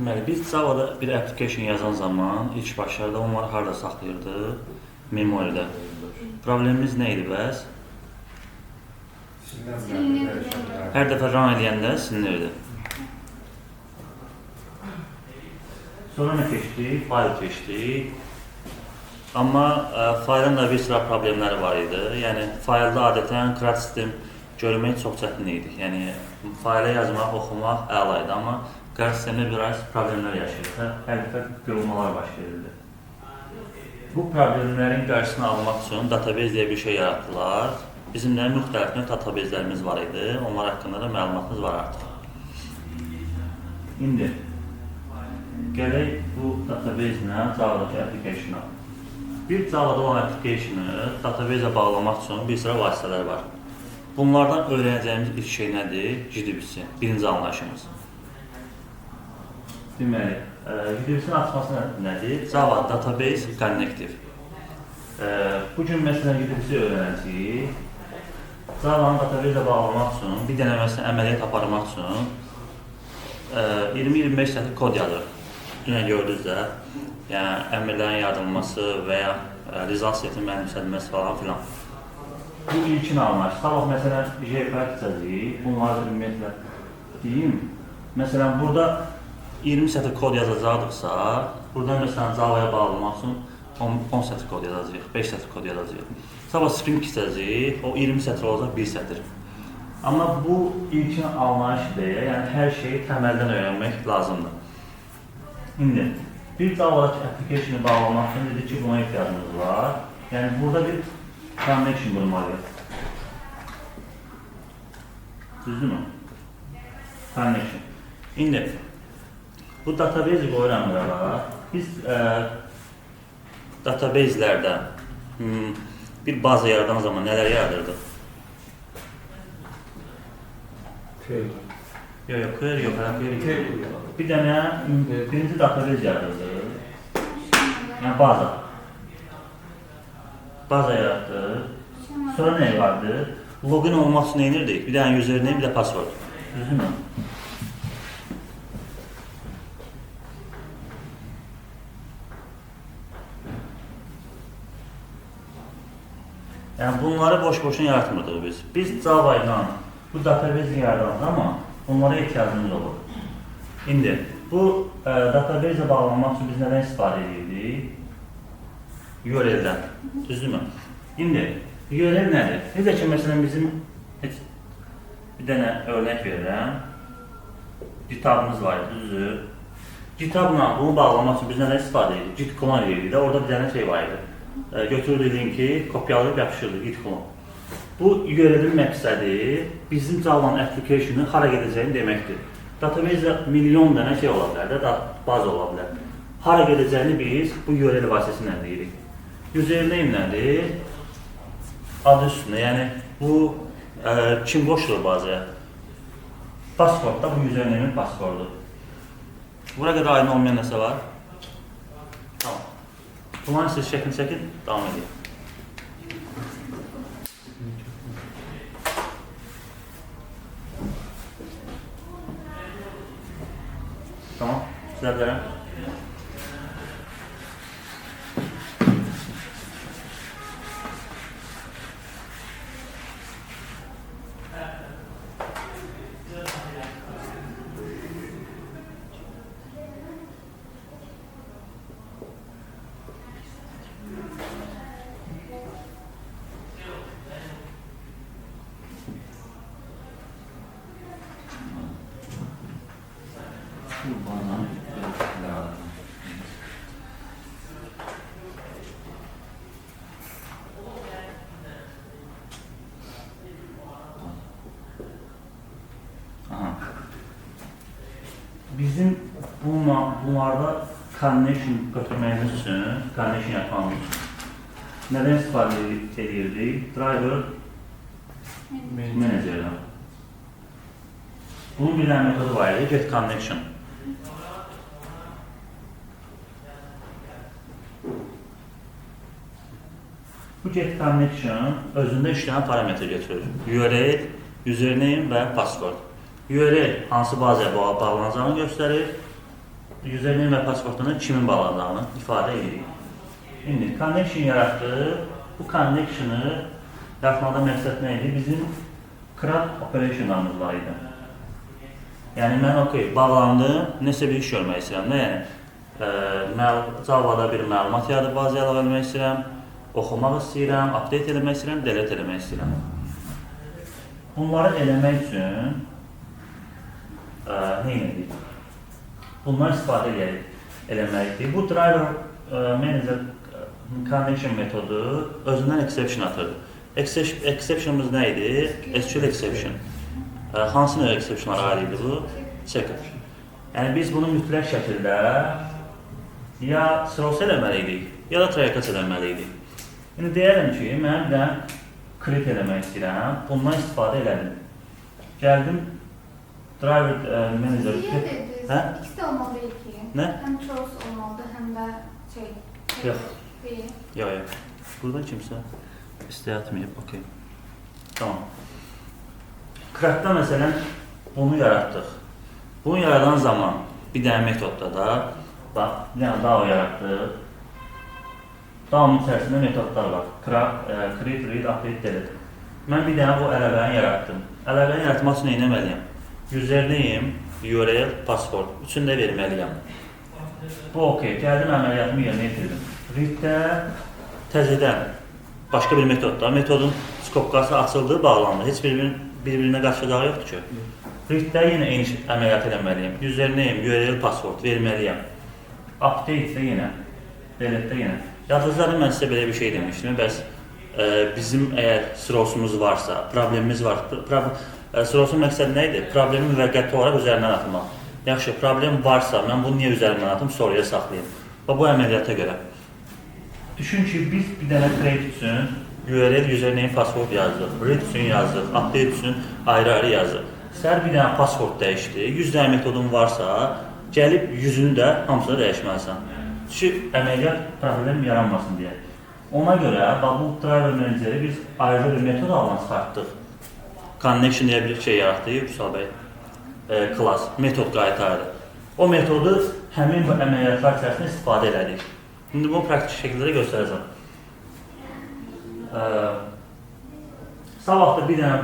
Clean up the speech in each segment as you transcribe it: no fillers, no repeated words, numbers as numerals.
Deməli, biz Java'da bir application yazan zaman ilk başlarda onları harda saxlayırdıq? Memoriyada. Problemimiz nə idi bəs? Hər dəfə run edəndə silinirdi. Sonra nə keçdik? Fayl keçdik. Amma faylın da bir sıra problemləri var idi. Yəni, faylda adətən CRUD sistem görmək çox çətin idi. Yəni, fayla yazmaq, oxumaq əla idi. Amma CRUD sistemdə biraz problemlər yaşayırdı. Hər dəfə qırılmalar baş verirdi. Bu problemlərin qarşısını almaq üçün database deyə bir şey yaratdılar. Bizim də müxtəlif databaselərimiz var idi. Onlar haqqında da məlumatımız var artıq. İndi gələk bu database ilə Java'dakı application-a. Bir Java'da olan application-ı database-ə bağlamaq üçün bir sıra vasitələr var. Bunlardan öyrənəcəyimiz ilk şey nədir? JDBC, birinci anlayışımız. Deməli, JDBC-nin açması nədir? Java Database Connective. Bugün məsələn JDBC öyrənəcəyik. Java'nın database-ə bağlamaq üçün, bir dənə məsələn əməliyyat aparmaq üçün 20-25 sətir kod yazır. Dünə gördünüz də, yəni əmrlərin yazılması və ya rizasiyyətin mənimsədilməsi falan filan. Bu ilkin anlayış. Sabah məsələn JPEG çizəcəyik, bunları da ümumiyyətlə deyim. Məsələn, burada 20 sətir kod yazacaqdıqsa, buradan məsələn Java'ya bağlamaq üçün 10 sətir kod yazacağıq, 5 sətir kod yazacağıq. Sabah Spring çizəcəyik, o 20 sətir olacaq 1 sətir. Amma bu ilkin anlayış deyə, yəni hər şeyi təməldən öyrənmək lazımdır. İndi, bir Java'dakı application-ı bağlamaq üçün dedik ki, buna ehtiyacımız var. Yəni, burada bir connection qurmalıyıq. Düzdürmü? Connection. İndi, bu database-i qoyuram qırağa. Biz database-lərdə bir baza yaradan zaman nələr yaradırdıq? Query yox, bir dənə birinci database yaradırdıq. Yəni baza. Baza yaratdıq. Sonra nə vardı? Login olmaq üçün nə edirdik? Bir dənə username, bir də password. Düzdürmü? Yəni bunları boş-boşuna yaratmırdıq biz. Biz Java ilə bu database yaradan zaman onlara ehtiyacımız olur. İndi bu database-ə bağlanmaq üçün biz nədən istifadə edirdik? URL-dən. Düzdürmü? İndi URL nədir? Necə ki, məsələn, bizim bir dənə örnək verirəm. GitHub-ımız var, düzdür. GitHub-la bunu bağlamaq üçün biz nədən istifadə edirdik? Git clone edirdik də, orada bir dənə şey var idi. Götürürdük linki, kopyalayıb yapışırdı git clone. Bu URL-in məqsədi bizim Java'nın application-ın hara gedəcəyini deməkdir. Database-də milyon dənə şey ola bilər də, baza ola bilər. Hara gedəcəyini biz bu URL vasitəsilə deyirik. Username nədir? Adı üstünə, yəni bu kim qoşulur bazaya? Password da bu username'in passwordu. Bura qədər aydın olmayan nəsə var? Tamam. Bunların siz şəklini çəkin, davam edin. Tamam, sizə bilərəm. Bizim bunlarda connection götürməyimiz üçün, connection yapmamız üçün nədən istifadə edirdik? Driver manager'dan. Bunun bir dənə metodu var idi, get connection. Bu get connection özündə 3 dənə parametr götürür. URL, username və password. URL hansı bazaya bağlanacağını göstərir. üzerinin və pasportuna kimin bağlandığını ifadə edirik. İndi connection yaratdıq. Bu connectionu yaratmada məqsəd nə idi? Bizim CRUD operationlarımız var idi. Yəni mən bağlandım, nəsə bir iş görmək istəyirəm. Yəni Java'da bir məlumat yaradıb bazaya əlavə etmək istəyirəm, oxumaq istəyirəm, update eləmək istəyirəm, delete eləmək istəyirəm. Bunları eləmək üçün nə edirik? Bundan istifadə eləməliydik. Bu driver manager connection metodu özündən exception atırdı. Exceptionımız nə idi? SQL exception. Hansı növ exceptionlara aid idi bu? Checker. Yəni biz bunu mütləq şəkildə ya throws eləməliydik, ya da try catch eləməliydik. İndi deyərəm ki, mən bir dənə create eləmək istəyirəm. Bundan istifadə elədim. Gəldim driver manager. İkisi də olmalı ki. Nə? Həm throws olmalıdır, həm də Yox. Yox. Buradan kimsə istəyətməyib. Okey. Tamam. CRUD-da məsələn bunu yaratdıq. Bunu yaradan zaman bir dənə metodda da bax, bir dənə DAO yaratdıq. DAO-nun içərisində metodlar var. Create, read, update, delete. Mən bir dənə bu ələvəni yaratdım. Ələvəni yaratmaq üçün nə etməliyəm? Username, URL, pasport. Üçünü də verməliyəm. Bu okey. Gəldim əməliyyatımı yerinə yetirdim. Read-də təzədən başqa bir metodda. Metodun skopkası açıldı, bağlandı. Heç bir-birinə qarşıdağı yoxdur ki. Read-də yenə eyni əməliyyat eləməliyəm. Username, URL, pasport verməliyəm. Update-də yenə, delete-də yenə. Yadınızda mən sizə belə bir şey demişdim. Bəs bizim əgər sırosumuz varsa, problemimiz var. Sırosun məqsədi nə idi? Problemi müvəqqəti olaraq üzərindən atmaq. Yaxşı, problem varsa, mən bunu niyə üzərindən atım, soruya saxlayayım. Və bu əməliyyata görə. Düşün ki, biz bir dənə create üçün URL, username, pasport yazdıq. Read üçün yazdıq, update üçün ayrı-ayrı yazdıq. Səhər bir dənə pasport dəyişdi, 100 dənə metodun varsa, gəlib 100-ünü də hamısını dəyişməlisən. Çünki əməliyyat problem yaranmasın deyə. Ona görə bu driver meneceri biz ayrı bir metod alına çıxartdıq. Connection deyə bir şey yaratdıq, Vüsal bəy. Class, metod qaytardı. O metodu həmin bu əməliyyatlar içərisində istifadə elədik. İndi bunu praktik şəkildə göstərəcəm. Sabahda bir dənə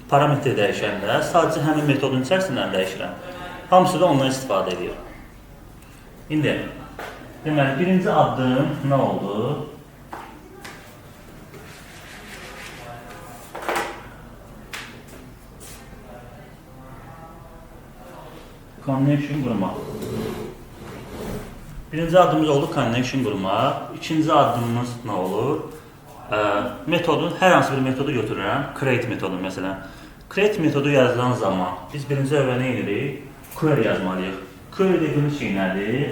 parametre dəyişəndə sadəcə həmin metodun içərisindən dəyişirəm. Hamısı da ondan istifadə edir. İndi, deməli, birinci addım nə oldu? Connection qurmaq. Birinci addımımız oldu connection qurmaq. İkinci addımımız nə olur? Metodun, hər hansı bir metodu götürürəm. Create metodu məsələn. Create metodu yazılan zaman biz birinci əvvəl nə edirik? Query yazmalıyıq. Query dediyimiz şey nədir?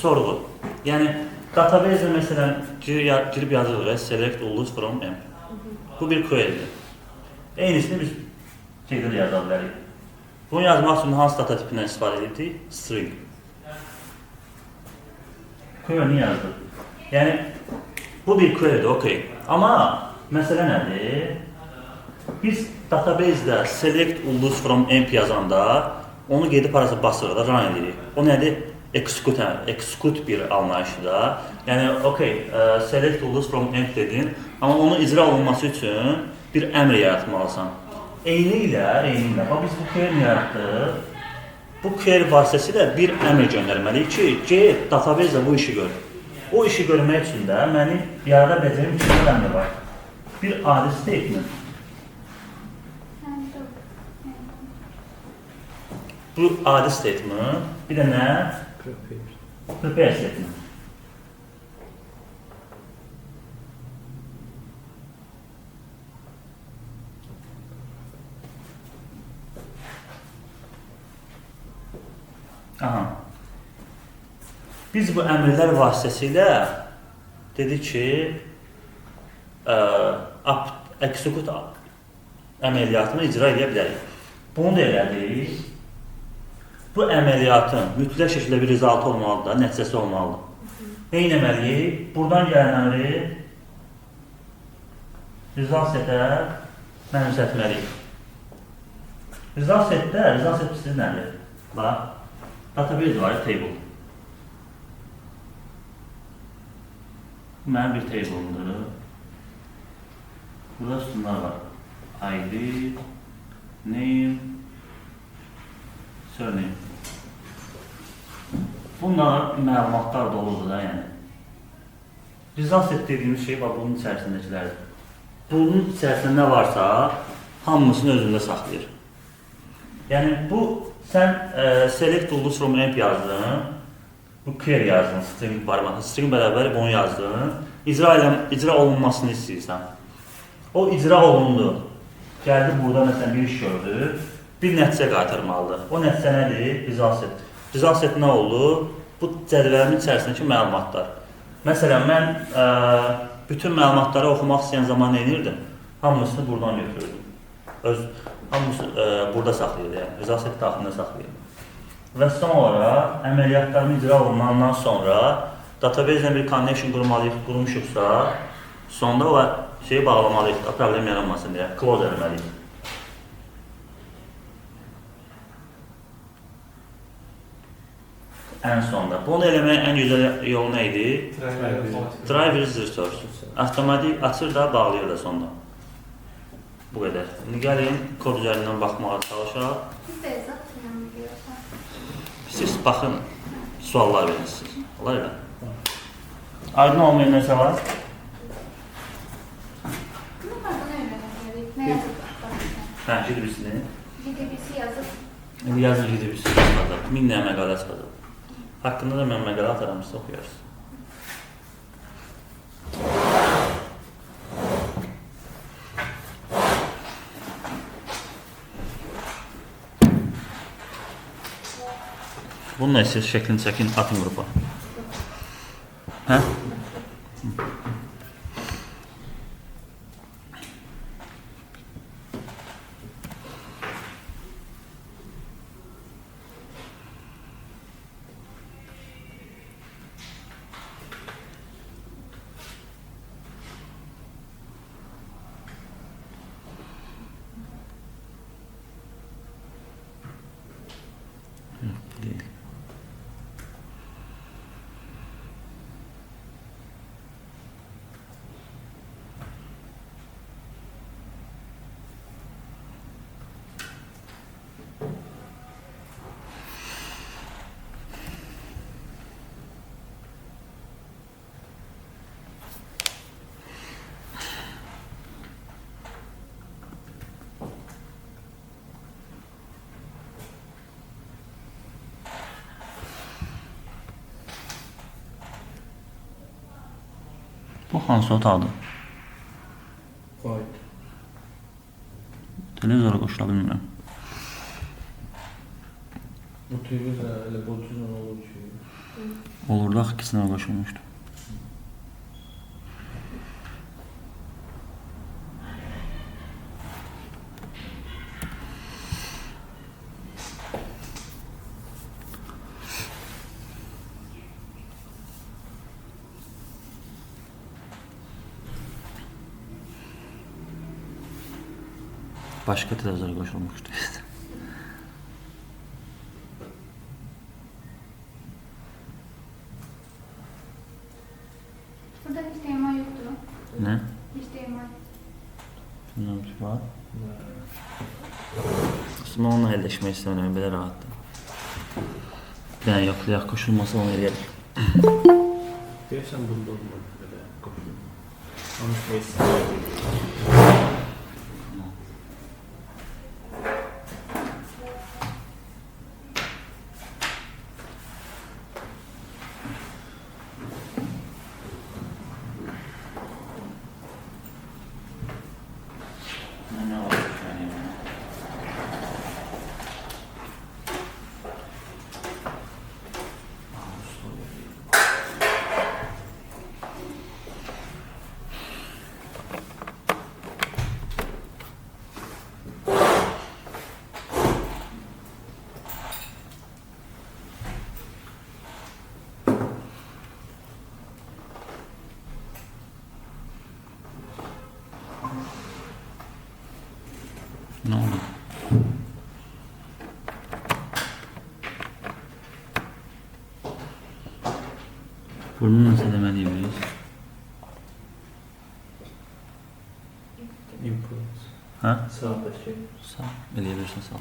Sorğu. Yəni, database məsələn girib yazırıq, select all from M. Bu bir querydir. Eynisini biz şeydə yaza bilərik. Bunu yazmaq üçün hansı data tipindən istifadə edirdik? String. Query-ni yazdıq. Yəni, bu bir querydir, okey. Amma məsələ nədir? Biz database-də select all from M yazanda onu gedib arası basırıq da, run edirik. O nədir? Execute bir anlayışıdır. Yəni, okey, select all from M dedin, amma onun icra olunması üçün bir əmr yaratmalısan. Eyni ilə, biz bu query yaratdıq. Bu query vasitəsilə bir əmr göndərməliyik ki, get database bu işi görür. O işi görmək üçün də mənim yarada biləcəyim iki əmr var. Bir adi statement. Bu adi statement, bir də nə? Prepare statement. Aha. Biz bu əmrlər vasitəsilə dedik ki, execute əməliyyatını icra edə bilərik. Bunu da elədik. Bu əməliyyatın mütləq şəkildə bir rizaltı olmalıdır, nəticəsi olmalıdır. Nə etməliyik? Buradan gələn əmri result setə mənimsətməliyik. Result set sizin nədir? Bax, database var, table. Bu mənim bir table'ımdır. Burada sütunlar var. ID, name, surname. Bunlar məlumatlar doludur da, yəni. Result set dediyimiz şey, bax, bunun içərisindəkilərdir. Bunun içərisində nə varsa, hamısını özündə saxlayır. Yəni, bu, sən select tools from amp yazdın, bu query yazdın, string var, string bərabər bunu yazdın, icra olunmasını istəyirsən. O icra olundu. Gəldi burada, məsələn, bir iş gördü, bir nəticə qaytarmalıdır. O nəticə nədir? Result set. Result set nə oldu? Bu cədvəlimin içərisindəki məlumatlar. Məsələn, mən bütün məlumatları oxumaq istəyən zaman nə edirdim? Hamısını buradan götürürdüm. Hamısı burada saxlayırdı, yəni result set daxilində saxlayırdı. Və son olaraq, əməliyyatlarımın icra olunandan sonra database ilə bir connection qurmuşuqsa, sonda o şeyi bağlamalıyıq, problem yaranmasın deyə, close eləməliyik. Ən sonda. Bunu eləməyin ən gözəl yolu nə idi? Driver is resource. Avtomatik açır da, bağlayır da sonda. Bu qədər. İndi gəlin, kod üzərindən baxmağa çalışaq. Siz də yazaq ki, nə biliyorsan. Siz baxın, suallar verin siz. Olar elə. Aydın olmayan nəsə var? Bunu qardan öyrənəcəyik. Nə yazıb başlayacaq? Hə, GDB-sini. GDB-si yazıb. İndi yazın GDB-sini çıxacaq. 1000 dənə məqalə çıxacaq. Haqqında da mən məqalə ataram, siz oxuyarsınız. Bununla siz şəklini çəkin, atın qrupa. Hə? Değil. Bu hansı otaqdır? Void. Televizora qoşula bilmirəm. Bu televizor elə borcunla olur ki. Olurdu axı ikisinə qoşulmuşdu. Başqa televizora qoşulmuşdu. Burada HDMI yoktur. Nə? HDMI. Bilmirəm ki, var. Aslında onunla əlləşmək istəmirəm, belə rahatdır. Bir dənə yoxlayaq, qoşulması onu eləyək. Deyirsən bunda olmadı belə qoşulur. Onu space. Nə var? Bunu nasıl demeliyiz? Input. Ha? Sağdaki. Sağ. Eleyebilirsin sağ.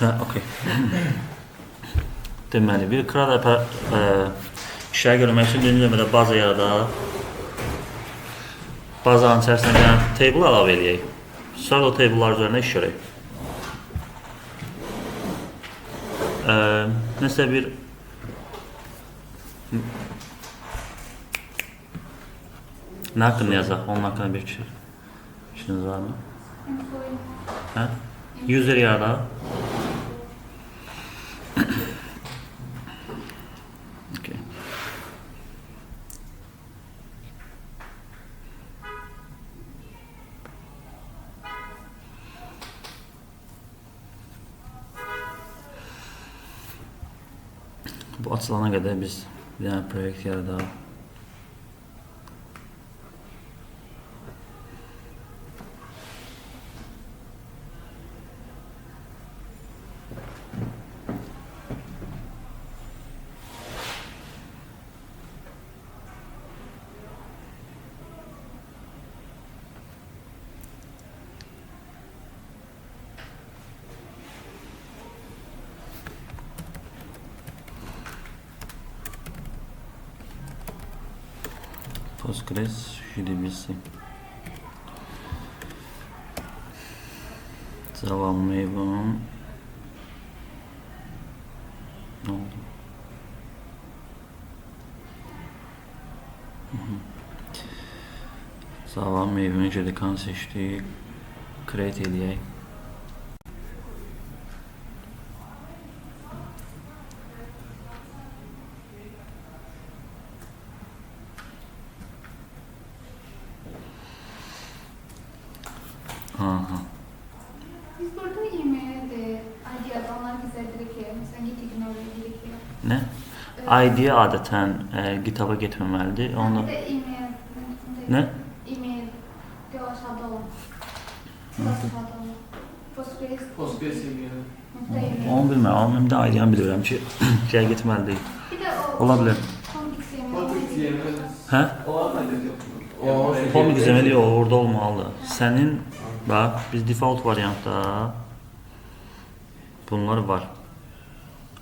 Ha, okey. Deməli, bir CRUD işləri görmək üçün birinci növbədə baza yaradaq. Bazanın içərisinə gələn table əlavə eləyək. Sonra o table'lar üzərində iş görək. Nəsə bir nə haqqında yazaq? Onun haqqında bir fikriniz var mı? Hə? User yaradaq. Okay. Bu açılana qədər biz bir dənə proyekt yaradaq. Postgres, JDBC. Java Maven. Ne oldu? Java Maven JDK'nı seçtik. Create edeyək. Aha. Biz burada e-mail ID yazanlar bizə dedik ki, məsələn, git oraya dedik ki. Nə? ID adətən GitHub-a getməməlidir. Onu Bir də e-mail. Nə? E-mail. Yox, aşağıda olan. Aşağıda olan. Postgres. Postgres email. E-mail. onu bilmirəm, amma mən də ID-yanı bilirəm ki, şey getməlidir. Bir də o. Ola bilər. Comics e-mail. Comics email. Hə? Olar mıydı yok? Comic deməli yox, orada olmalıdır. Sənin bax, biz default variantda bunlar var.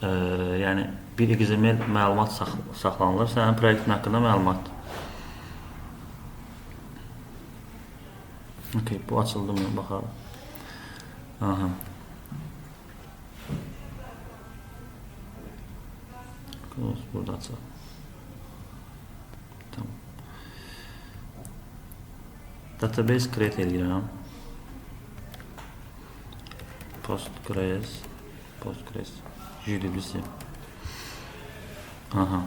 Yəni bir XML məlumat saxlanılır, sənin proyektin haqqında məlumat. Okay, bu açıldı mı? Baxalım. Aha. Burada açalım. Tamam. Database create edirəm. Postgres, JDBC. Aha.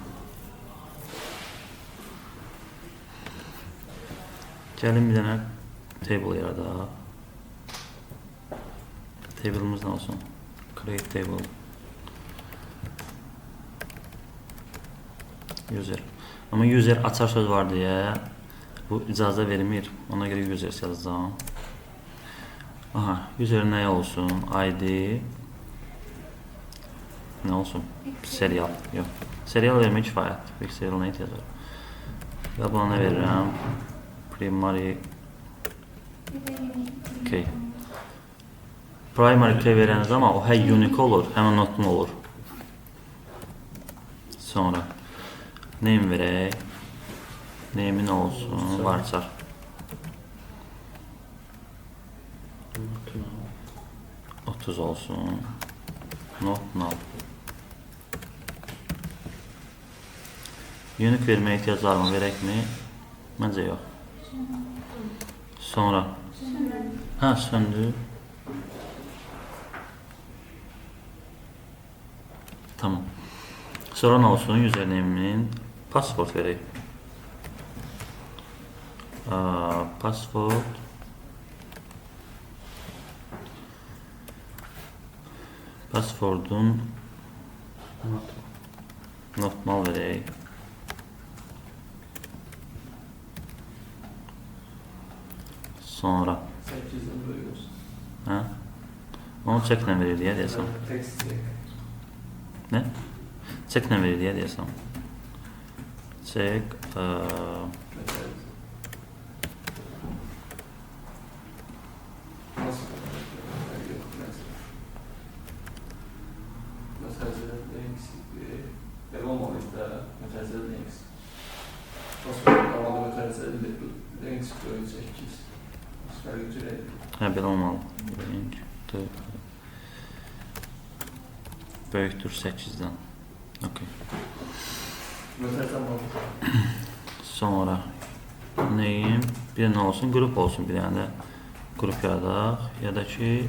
Gəlin bir dənə table yaradaq. Table'ımız nə olsun? Create table. User. Amma user açar söz var deyə bu icazə vermir. Ona görə user yazacağım. Aha, user nə olsun? ID nə olsun? Serial. Yox. Serial vermək kifayət. Big serial nə yazar? Və buna nə verirəm? Primary key. Primary key verəniz amma o hə unique olur, həmən notun olur. Sonra name verək. Name nə olsun? Varchar. Not 30 olsun. Not null. Unique verməyə ehtiyac var mı? Verək mi? Məncə yox. Sonra. Hə, söndü. Tamam. Sonra nə olsun? Username'in password verək. Password. Password'un not null verək. Sonra 8'den bölüyorsun. Onu çeklə verir deyə deyəsən. Text check. Nə? Çeklə verir deyə deyəsən. Çek. Mesela. Nasıl? Yok mesela. Mesela links olmamış da mesela links. Nasıl ama da mesela links böyle 8. Süper götüreyim. Hə, belə olmalı. Link böyükdür 8-dən. Okay. Mesela tamam. Sonra neyim? Bir nə olsun? Qrup olsun bir dənə də. Qrup yaradaq. Ya da ki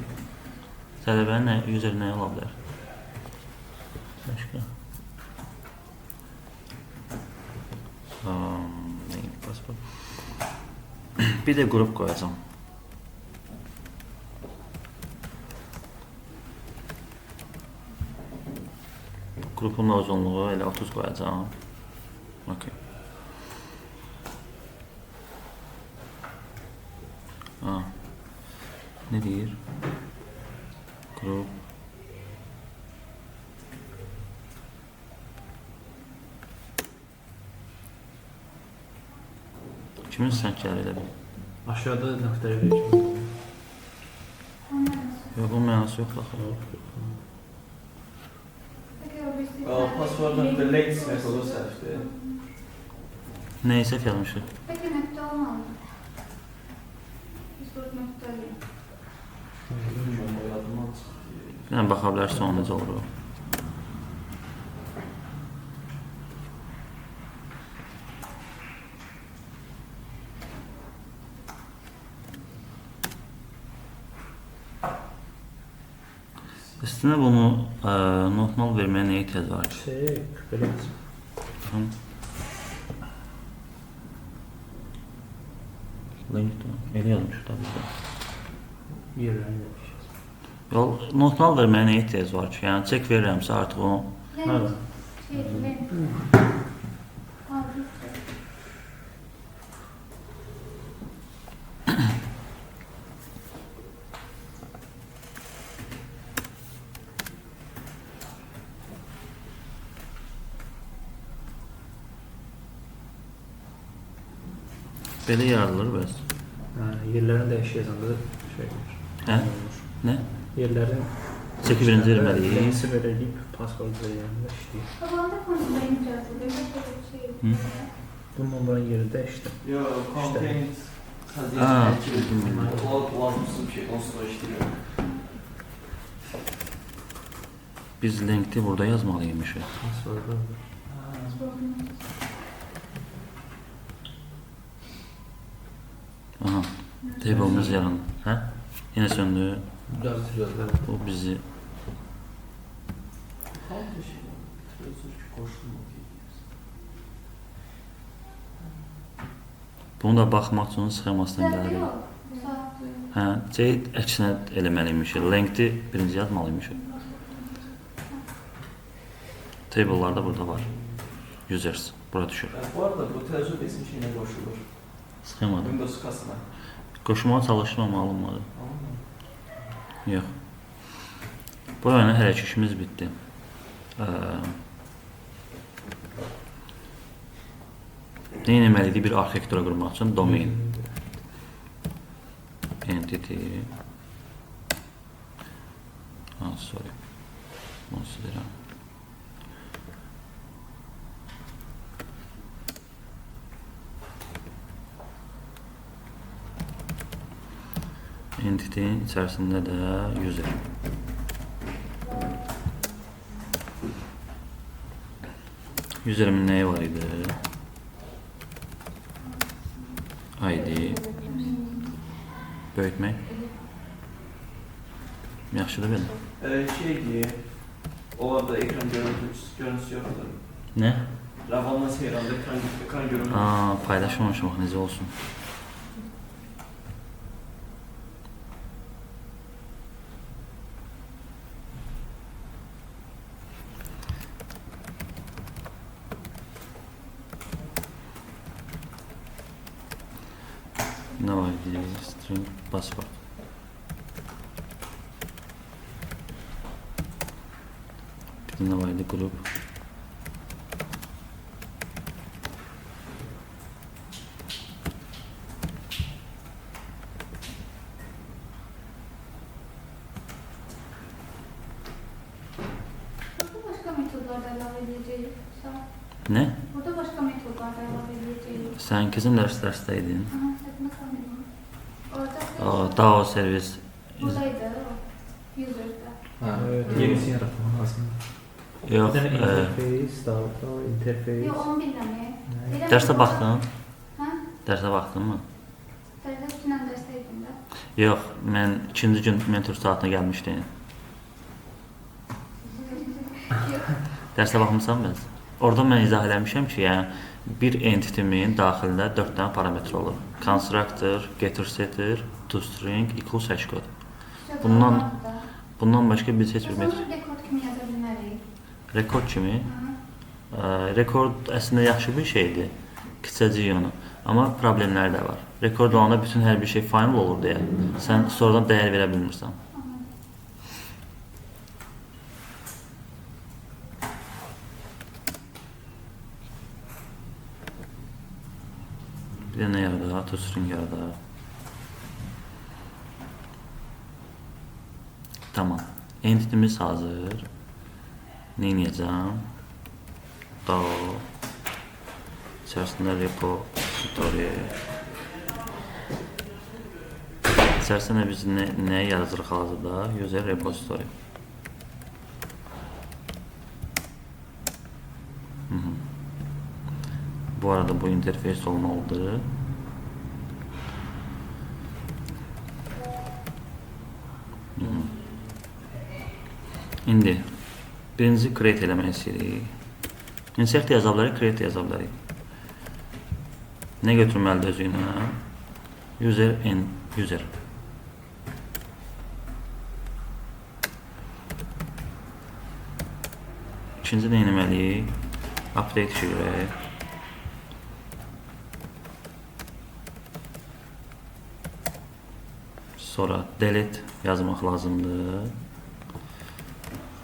tələbənin user nə ola bilər? Başqa. Neyim? Pasport. Bir də qrup qoyacam. Qrupun uzunluğu elə 30 qoyacam. Okay. Ne deyir? Qrup. Kimin sənkləri elə bil? Aşağıda nöqtəyə verəcəm. Yox, bunun mənası yoxdur axı. Password'un links metodu səhvdir. Nəyi səhv yazmışıq? Peki nokta olmalı. Password nokta değil. Bilmiyorum, oynadım Yəni, baxa bilərsən o necə olur o. Üstünə bunu normal verməyə nəyə ehtiyac var ki? Belə. Link elə yazmışıq da bizdə. Yerlərini demişik. Yol, normal verməyə nəyə ehtiyac var ki? Yəni, çek verirəmsə artıq o... Nerede? Belə yaradılır bəs. Yerlərini dəyişəcəm də şey olur. Hə? Nə? Yerlərin Çeki birinci verməliyik. Linksi verəliyib, password verəndə işləyir. Babamda konusunda imzası. Böyle bir şey. Bu numaranın yeri dəyişdi. Yo, content. Aa, O lazımsın ki, onsuz da işləyir. biz linkti burada yazmalıymışıq. Password var. Aha, table'ımız yarandı. Hə? Yenə söndü. Düzəltiriyorlar. Bu bizi... Hangi şey? Özür ki, koştum o ki. Bunu da baxmaq üçün sxemasından gəlir. Hə, əksinə eləməliymişik. Lengthi birinci yazmalıymışıq. Table'lar da burada var. Users, bura düşür. Bu arada bu təcrübə isim şeyinə qoşulur. Sxemada. Windows kasına. Qoşmağa çalışmam alınmadı. Yox. Bu oyuna hələ ki işimiz bitdi. Nə etməliydik bir arxitektura qurmaq üçün? Domain. Entity. Sorry. Bunu silirəm. Entity'nin içərisində də user. User'imin nəyi var idi? ID. Böyütmək. Yaxşıdır belə. Şeydi, orada ekran görüntüsü yoktur. Nə? Ravanla seyranda ekran görüntüsü. Paylaşmamışım, necə olsun. Nə var idi? String password. Yine vardı grup. Burada başka metodlar da əlavə edəcəyik. Ne? Burada başka metodlar da əlavə edəcəyik. Sen kesin dersdeydin. Aha, sətmə sanırım. Orada O, DAO servis. buradaydı o. User'da. Ha, Evet. yenisini yaratmam lazım. Yok. Bir tane interface, data, interface. Yo, 11 mi? Ne? Derse baktın. Ha? Derse baktın mı? Dərdə üstündən dərsdəydim də. Yok. Ben ikinci gün mentor saatine gelmiştim. Derse bakmışsam ben. Orada mən izah eləmişəm ki, yəni bir entitimin daxilində 4 dənə parametr olur. Constructor, getter setter, toString, equals hash code. Bundan başqa biz heç bir metod. Sonra rekord kimi yaza bilmərik. Rekord kimi. Aha. Rekord əslində yaxşı bir şeydir. Kısacıq onu. Amma problemləri də var. Rekord olanda bütün hər bir şey final olur deyə. Sən sonradan dəyər verə bilmirsən. Bir də nə yaradar? toString yaradar. Tamam. Entitimiz hazır. Ne edeceğim? DAO. İçerisinde repository. İçerisinde biz ne yazdırıq hazırda? User repository. Bu arada bu interface olmalıdır. İndi birinci create eləmək istəyirik. Insert yaza bilərik, create yaza bilərik. Nə götürməlidir özüylə? User and user. İkinci nə etməliyik? Update işə görək. Sonra delete yazmaq lazımdır.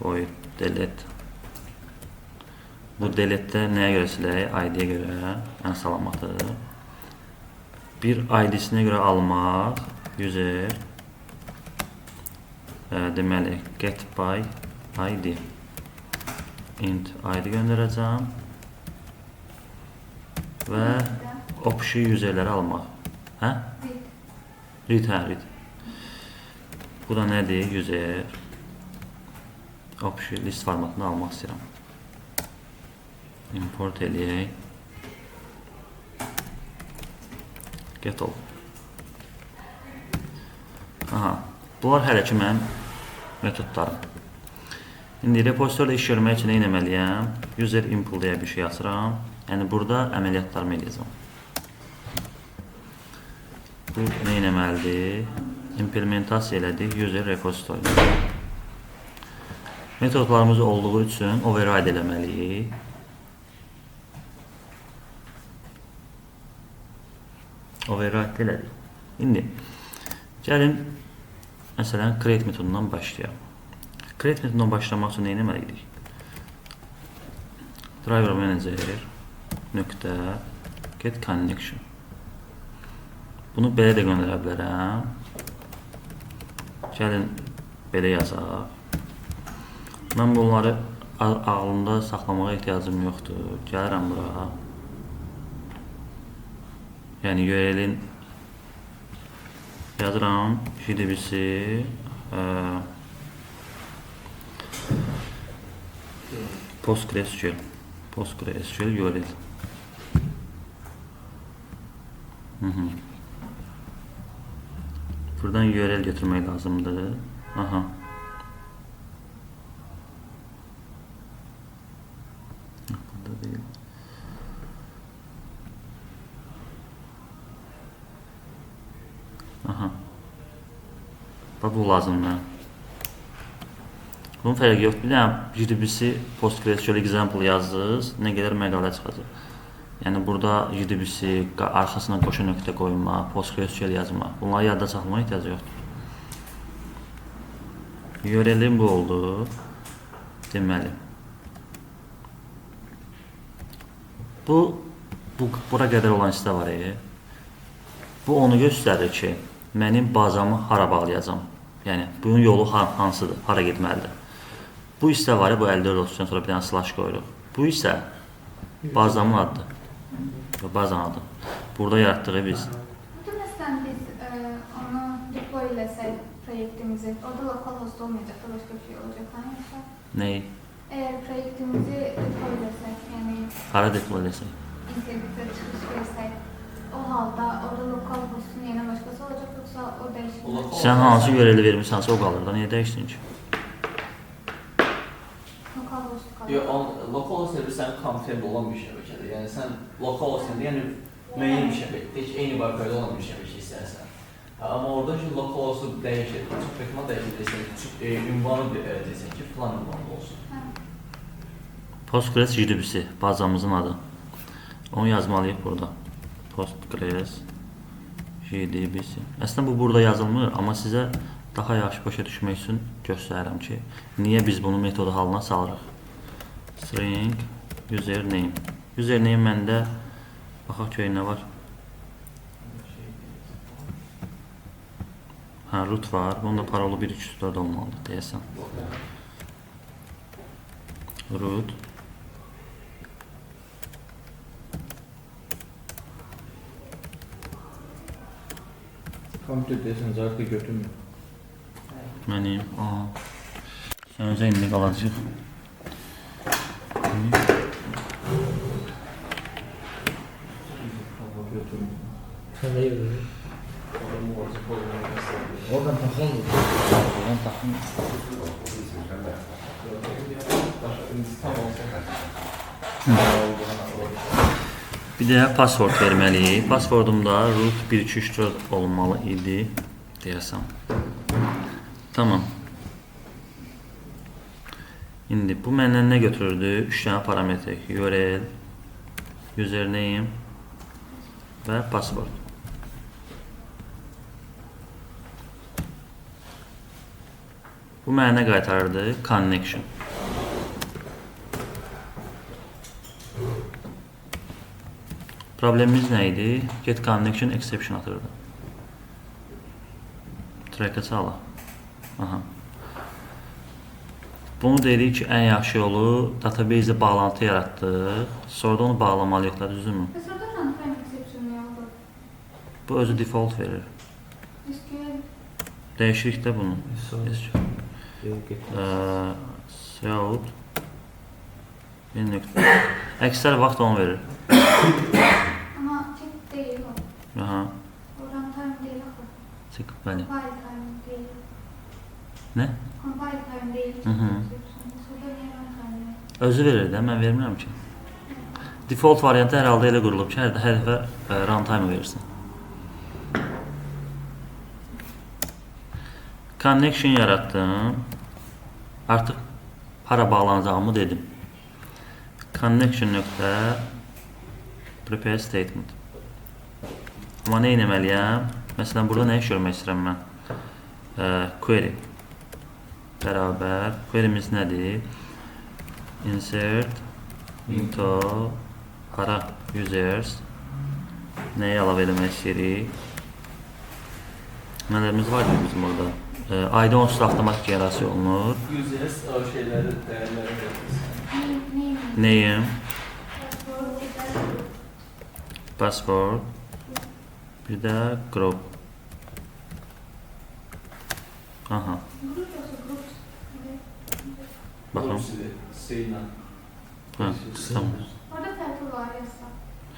Void delete. Bu delete'də nəyə görə silək? ID-yə görə ən salamatı. Bir ID-sinə görə almaq. User deməli get by ID. Int ID göndərəcəm. Və option userləri almaq. Hə? Read, hə, read. Bu da nədir? User option list formatını almaq istəyirəm. Import eləyək. Get all. Aha, bunlar hələ ki mənim metodlarım. İndi repositorda iş görmək üçün nə etməliyəm? User input deyə bir şey yazıram. Yəni burada əməliyyatlarımı eləyəcəm. Bu nə etməlidir? İmplementasiya elədik user repository. Metodlarımız olduğu üçün override eləməliyik. Override elədik. İndi gəlin məsələn create metodundan başlayaq. Create metodundan başlamaq üçün nə etməliyik? Driver manager nöqtə get connection. Bunu belə də göndərə bilərəm. Gəlin belə yazaq. Mən bunları ağlımda saxlamağa ehtiyacım yoxdur. Gəlirəm bura. Yəni URL-in yazıram JDBC PostgreSQL URL. Buradan URL götürmək lazımdır. Aha. Burada değil. Aha. Bax bu lazımdır. Bunun fərqi yoxdur. Bir dənə JDBC PostgreSQL example yazdınız, nə qədər məqalə çıxacaq. Yəni burada JDBC arxasına qoşa nöqtə qoyma, PostgreSQL yazma. Bunları yadda saxlamağa ehtiyacı yoxdur. URL-im bu oldu. Deməli, Bura qədər olan hissə var. Bu onu göstərir ki, mənim bazamı hara bağlayacam. Yəni bunun yolu hansıdır, hara getməlidir. Bu hissə var, bu 54 olsun, sonra bir dənə slash qoyuruq. Bu hissə bazamın adıdır. Bazanın adı. Burada yaratdığı biz. Burada məsələn biz onu deploy eləsək proyektimizi, orada lokal host olmayacaq da başqa bir şey olacaq, yoxsa? Nəyi? Əgər proyektimizi deploy eləsək, yəni Hara deploy eləsək? internetə çıxış versək, o halda orada lokal hostun yenə başqası olacaq, yoxsa o dəyişmir? Sən hansı URL-i vermirsənsə o qalır da, niyə dəyişsin ki? Lokal host qalır. Yox, lokal server sənin konfirmdə olan bir şəbəkədir. Yəni sən lokal server, yəni müəyyən bir şəbəkə, heç eyni barqayda olan bir şəbəkə istərsən. Amma orada ki, lokal olsun dəyişir, çox fəkma dəyişir desən, ünvanı desən ki, filan ünvanı olsun. Postgres JDBC bazamızın adı. Onu yazmalıyıq burada. Postgres JDBC. Əslində bu burada yazılmır, amma sizə daha yaxşı başa düşmək üçün göstərirəm ki, niyə biz bunu metodu halına salırıq. String username. Username məndə baxaq ki, nə var? Root var. Bunun da parolu 1.3.4 olmalıdır deyəsən. Root. Kompüter deyəsən, zarfı götürmür. Mənim, sən özə indi qalacaq. Sən neyi verir? Oradan taxılmır. Oradan taxılmır. Bir də password verməliyik. Passwordumda root 1.2.3.4 olmalı idi deyəsəm. Tamam. İndi bu məndən nə götürürdü? 3 dənə parametr. URL, username və password. Bu mənə nə qaytarırdı? Connection. Problemimiz nə idi? Get connection exception atırdı. Track'ə çalaq. Aha. Bunu dedik ki, ən yaxşı yolu database-ə bağlantı yaratdıq. Sonra da onu bağlamalıyıq da, düzdürmü? Bəs orada runtime exception nə oldu? Bu özü default verir. SQL Dəyişirik də bunu. Out. Bir nöqtə. Əksər vaxt onu verir. amma check deyil o. Aha. O runtime deyil axı. Çık, bəli. Compile time deyil. Nə? Compile time deyil. Hı. Sonra niyə runtime deyil? Özü verir də, mən vermirəm ki. Default variantı hər halda elə qurulub ki, hər dəfə runtime versin. Connection yaratdım. Artıq hara bağlanacağımı dedim. Connection nöqtə prepare statement. Amma nə etməliyəm? Məsələn, burada nə iş görmək istəyirəm mən? Query. Bərabər. Query'miz nədir? Insert into hara users. Nəyi əlavə eləmək istəyirik? Nələrimiz var ki bizim orada? ID onsuz avtomatik generasiya olunur. Users o şeyləri, dəyərləri verir. Name, password, bir də group. Aha. Baxın. Seylə. Ha, tamam. Orada fərqi var yazsa.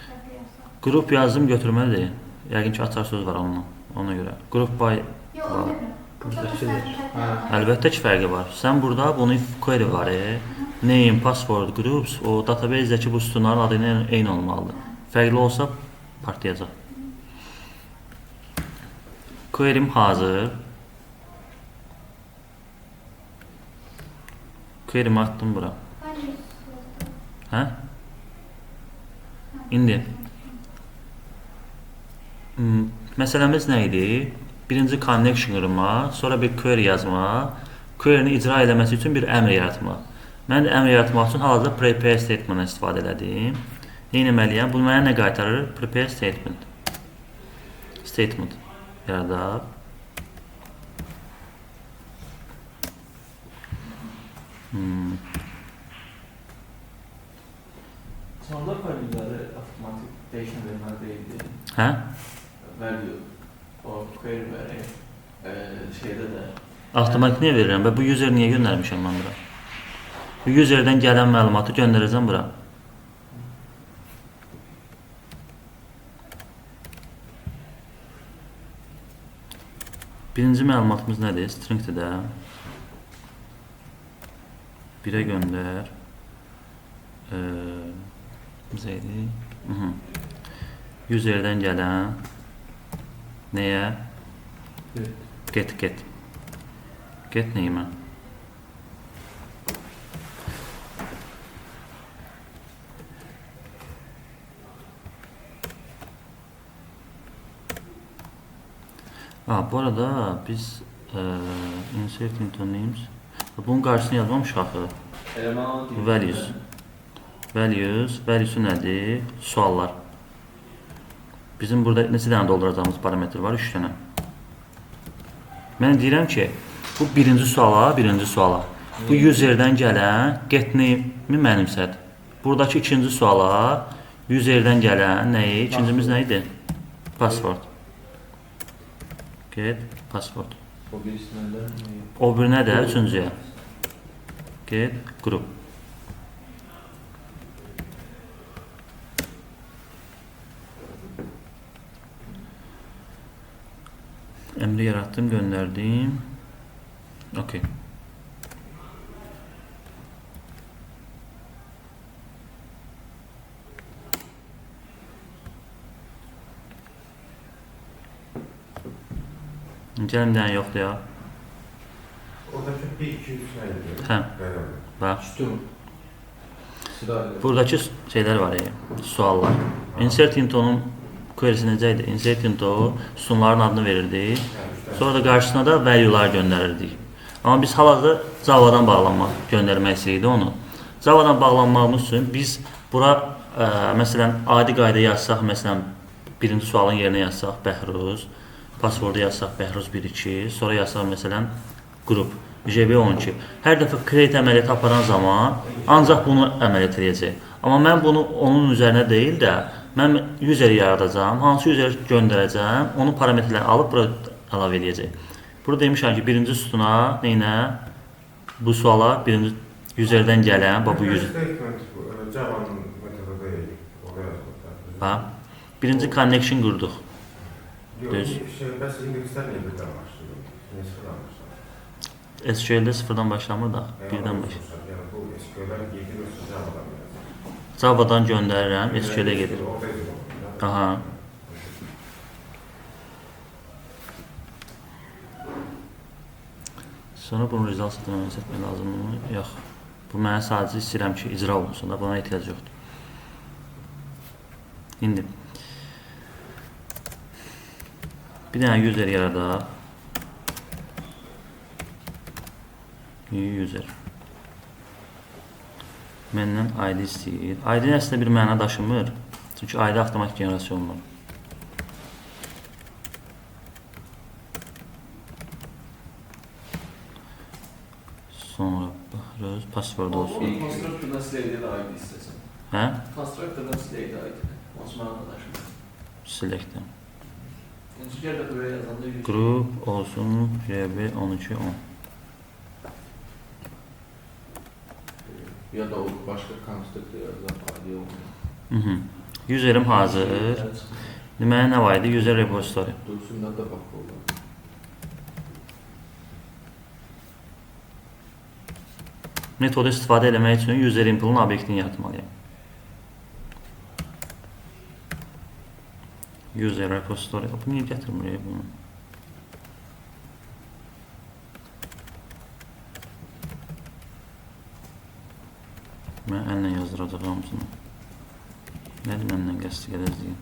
Fərqi yazsa. Group yazdım götürməlidir. Yəqin ki açar söz var onunla. Ona görə. Group by Yox, onu demirəm. Buradakidir. əlbəttə ki fərqi var. Sən burada bunun query var. Name, password, groups, o database-dəki bu sütunların adı ilə eyni olmalıdır. Fərqli olsa partlayacaq. Query'm hazır. Query'mi atdım bura. Hə? İndi məsələmiz nə idi? Birinci connection qırma, sonra bir query yazma, query-ni icra eləməsi üçün bir əmr yaratma. Mən də əmr yaratmaq üçün hal-hazırda prepare statement-ı istifadə elədim. Nə etməliyəm? Bu mənə nə qaytarır? Prepare statement. Statement yaradaq. Sonda value-ları avtomatik dəyişən verməli deyildi. Hə? Value o query vəri şeydə də Avtomatik niyə verirəm? Və bu user niyə göndərmişəm mən bura? Bu userdən gələn məlumatı göndərəcəm bura. Birinci məlumatımız nədir? Stringdir də. 1-ə göndər. Bizəydi. Userdən gələn nəyə? Get. Get neyimə? Bu arada biz insert into names. Bunun qarşısını yazmamışıq axı. Values nədir? Suallar. Bizim burada neçə dənə dolduracağımız parametr var? 3 dənə. Mən deyirəm ki, bu birinci suala. Bu userdən gələn get name-i mənimsəd. Buradakı ikinci suala userdən gələn nəyi? İkincimiz nə idi? Password. Get password. o birisi nədir? O bir nə də? Üçüncüyə. Get group. Əmri yaratdım, göndərdim. Okay. Gəlin bir dənə yoxlayaq. Oradakı 1-2-3 nədir? Hə. Bax. Sütun. Buradakı şeylər var ya, suallar. Insert into'nun query'si necə idi? Insert into sütunların adını verirdik. Sonra da qarşısına da value'lar göndərirdik. Amma biz hal-hazırda Java-dan bağlanmaq, göndərmək istəyirdik onu. Java-dan bağlanmağımız üçün biz bura məsələn adi qayda yazsaq, məsələn birinci sualın yerinə yazsaq Bəhruz, passwordu yazsaq Bəhruz 1-2, sonra yazsaq məsələn qrup JB12. Hər dəfə create əməliyyatı aparan zaman ancaq bunu əməliyyat edəcək. Amma mən bunu onun üzərinə deyil də, mən useri yaradacağım, hansı useri göndərəcəm, onun parametrləri alıb bura əlavə edəcək. Burada demişəm ki, birinci sütuna neynə? Bu suala birinci userdən gələn, bu user. Java'nın metodu deyil. Orada yazılır. Bax, birinci connection qurduq. Yox, bəs indekslər niyə birdən başlayır? Niyə sıfırdan başlayır? SQL-də sıfırdan başlamır da, birdən başlayır. Yəni bu SQL-lər gedirsə Java'dan yazılır. Java-dan göndərirəm, SQL-ə gedir. Aha. Sonra bunu result sistemə etmək lazımdır. Yox. Bu mənə sadəcə istəyirəm ki, icra olunsun da, buna ehtiyac yoxdur. İndi bir dənə user yaradaq. User. Məndən ID istəyir. ID əslində bir məna daşımır. Çünki ID avtomatik generasiya olunur. Sonra baxırız, password olsun. Constructordan select də ID istəsən. Hə? Constructordan select ID. Olsun mənə daşımır. Select. Yəni gəl də böyle yazanda Group olsun JB1210. Ya da o başka constructor yazan ID olmuyor. Userim hazır. Deməli nə var idi? User repository. Dursundan da bak olur. Metodu istifadə etmək üçün user input'un obyektini yaratmalıyam. User repository. Bu niyə gətirmir bunu? Mən əllə yazdıracaq hamısını. Nədir məndən qəsdi gələcəyim?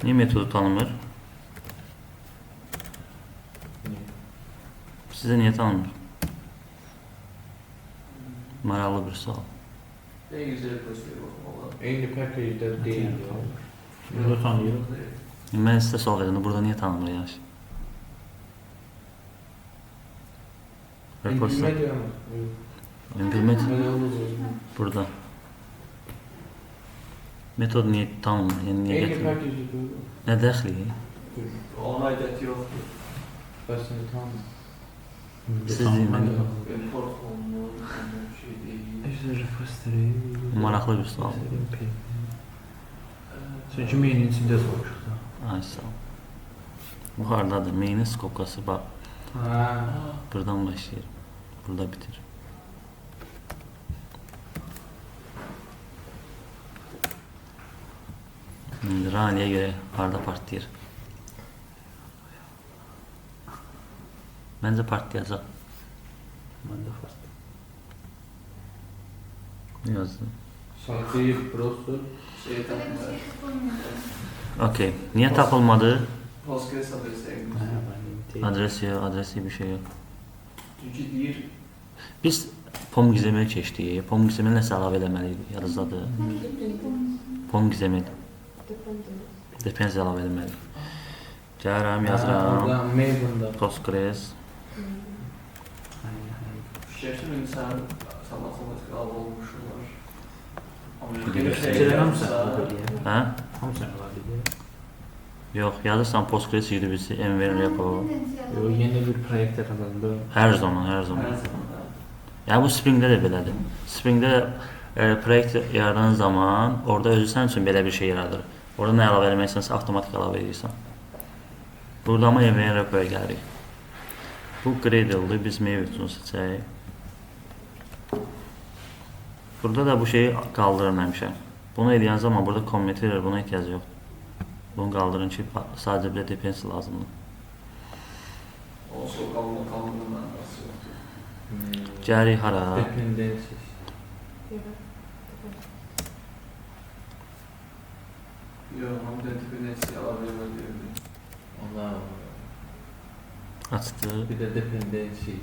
Niye metodu tanımır? Sizə niyə tanımır? Maraqlı bir sual. Ne güzel gösteriyor valla. Eyni package-də deyil ya. Burada tanıyırıq. Mən sizə sual verirəm, burada niyə tanımır yaş? Reposta. Bilmək yaramaz. Bilmək Belə olur. burada. Metod niyə tanımır? Yəni niyə Eyni gətirmir? package-də deyil. Nə dəxli? Ona aidiyyəti yoxdur. Bəsini tanımır. Siz deyin. Import olunur, bir şey değil. Maraqlı bir sual. Çünki mainin içində soruşuq da. Ay sağ ol. Bu hardadır? Meynin skopkası bax. Ha. Buradan başlayır. Burada bitir. Raniyə görə harda partlayır? Məncə partlayacaq. Mən də fast. Yazdım. Sayfayı prosto Şey Böyle bir takmıyor. şey yapılmıyor. Okey. Niyə tapılmadı? Postgres adresi en Hə, güzel. mən Adres yok, adresi bir şey yok. Çünkü deyir, Biz POM.XML keçdik. POM.XML nəsə əlavə eləməliydik, yadınızdadır. POM.XML. Depends əlavə eləməliyik. Gəlirəm, yazıram. Orada Maven'da. Postgres. fikirləşdim indi sənin matematik alı olmuşlar. Fikirlər hamısı eləyə. Hə? Hamısı eləyə. Yox, yazırsan Postgres UDBC, MVN repo. Yox, yeni bir proyekt yaradanda Hər zaman, hər zaman. Hər zaman da. Yəni bu Spring-də də belədir. Spring-də proyekt yaradan zaman orada özü sənin üçün belə bir şey yaradır. Orada nə əlavə eləməksənsə avtomatik əlavə edirsən. Burada amma MVN repoya gəlirik. Bu Gradle-dır, biz Maven-ı seçək. Burada da bu şeyi qaldırın həmişə. Bunu edən zaman burada comment verir, buna ehtiyac yoxdur. Bunu qaldırın ki, sadəcə bir dependency lazımdır. Olsa kalmanın mənası yoxdur. Gəlirik hara? Dependencies. Yox, amma dependency əlavə eləmə deyirdi. Allah. Açdı. Bir də dependency.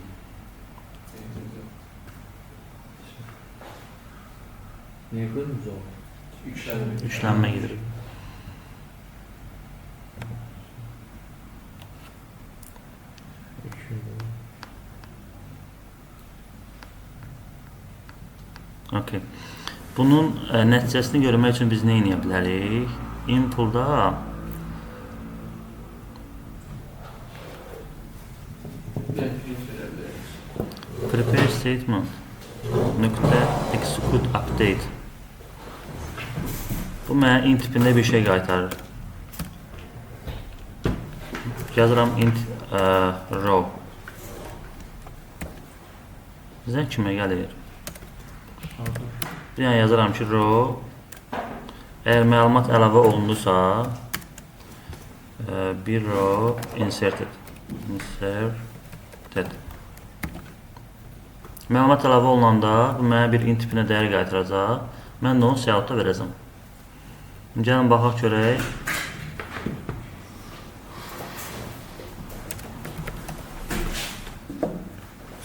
Niyə qırmızı oldu? Yüklənmir. Yüklənmə gedir. Okay. Bunun nəticəsini görmək üçün biz nə edə bilərik? Impulda prepare statement nöqtə execute update. Bu mənə int tipində bir şey qaytarır. Yazıram int row. Bizə kimə gəlir? Bir dənə yazıram ki, row əgər məlumat əlavə olundusa bir row inserted. Məlumat əlavə olunanda bu mənə bir int tipinə dəyər qaytaracaq. Mən də onu siyahıda verəcəm. Gəlin baxaq görək.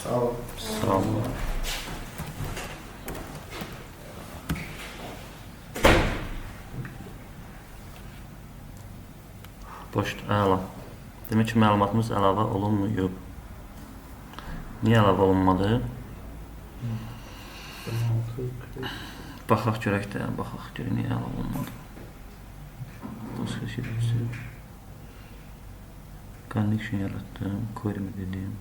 Sağ ol. Sağ olun. Boşdur, əla. Demək ki, məlumatımız əlavə olunmuyub. Niyə əlavə olunmadı? Baxaq görək də, baxaq görək niyə əlavə olunmadı. Başqa şey demişim. Connection yaratdım, query dedim.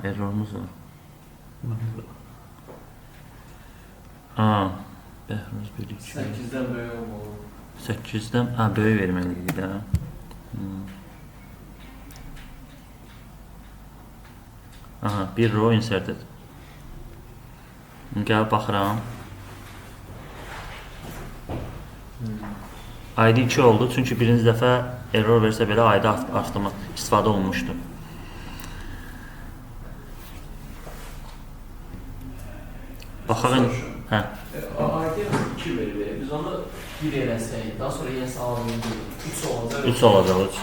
Errorumuz var. Bəhruz 1-2. 8-dən böyük olmalı. 8-dən böyük verməliydik də. Aha, bir row inserted. Gəl baxıram. ID 2 oldu çünki birinci dəfə error versə belə ID artımı istifadə olunmuşdu. Baxaq. Hə. ID 2 verir. Biz onu 1 eləsək, daha sonra yenə sağlayın 3 olacaq. 3 olacaq.